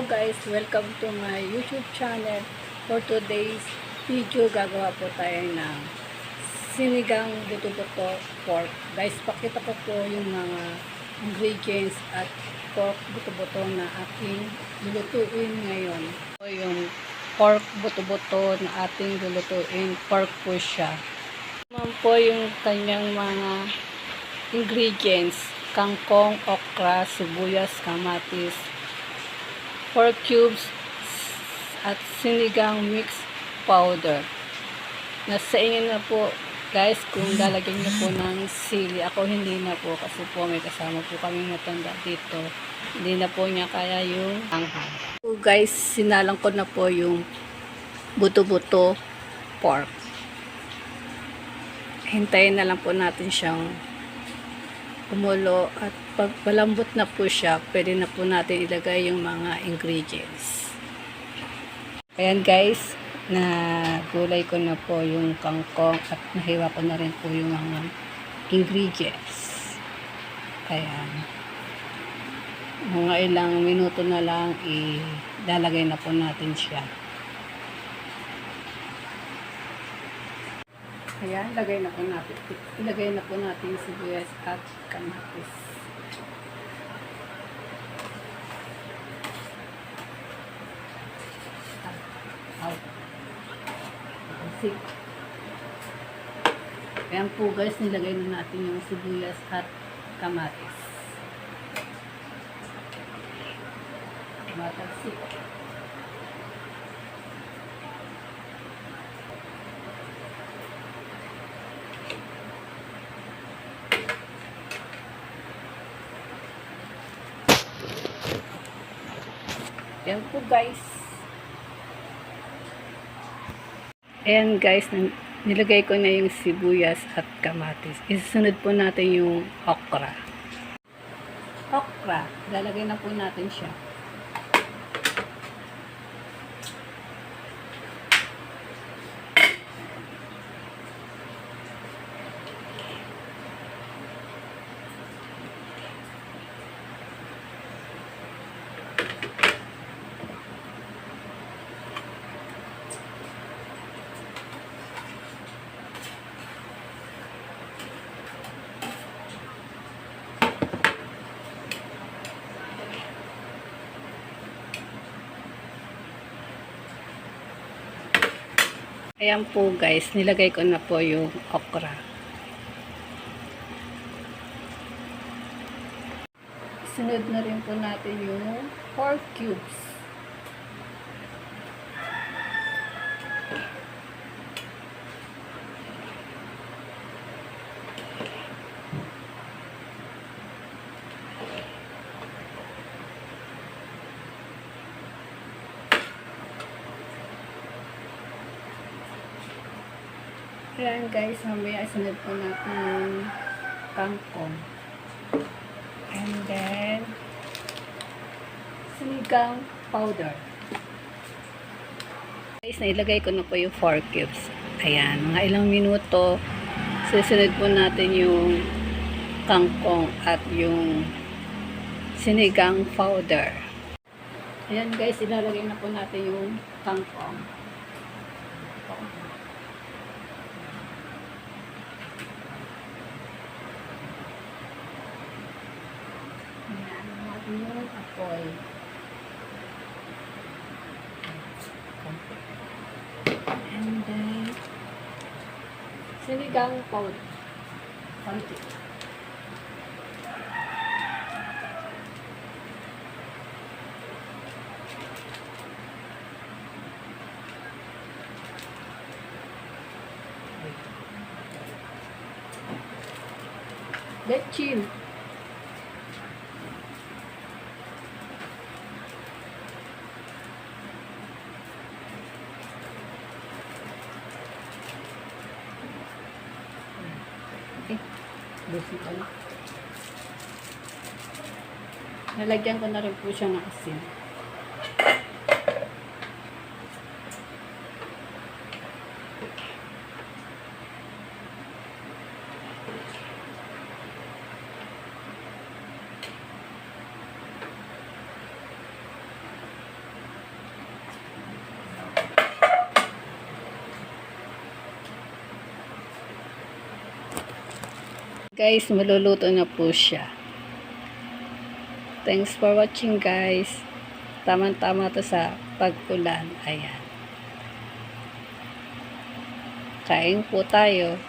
guys, welcome to my YouTube channel. For today's video, gagawa po tayo ng sinigang buto-buto pork. Guys, pakita ko po yung mga ingredients at pork buto-buto na aking lulutuin ngayon. So, yung pork buto-buto na ating lulutuin, pork po siya. Naman po yung kanyang mga ingredients: kangkong, okra, sibuyas, kamatis, 4 cubes at sinigang mix powder. Nasa inyo na po guys kung lalagyan niyo po ng sili. Ako hindi na po kasi po may kasama po kami matanda dito. Hindi na po niya kaya yung anghang. So guys, sinalang ko na po yung buto-buto pork. Hintayin na lang po natin siyang kumulo, at pag malambot na po siya, pwede na po natin ilagay yung mga ingredients. Ayan guys, nagulay ko na po yung kangkong at nahiwa ko na rin po yung mga ingredients. Ayan. Mga ilang minuto na lang, ilalagay na po natin siya. Ayan, ilagay na po natin yung sibuyas at kamatis. Ayan po guys, nilagay na natin yung sibuyas at kamatis. Matalsik. Ayan po guys. Ayan guys, nilagay ko na yung sibuyas at kamatis. Isusunod po natin yung okra. Okra, lalagay na po natin siya. Ayan po guys, nilagay ko na po yung okra. Sunod na rin po natin yung 4 cubes. Ayan guys, mamaya isunod po natin yung kangkong. And then, sinigang powder. Guys, nailagay ko na po yung 4 cubes. Ayan, mga ilang minuto, susunod po natin yung kangkong at yung sinigang powder. Ayan guys, ilalagay na po natin yung kangkong. Yung apoy. And then sinigang powder. Konti. Let's chill. Busin ko na. Nalagyan ko na rin po siya ng asin. Guys, maluluto na po siya. Thanks for watching guys. Tama-tama to sa pag-ulan. Ayan. Kain po tayo.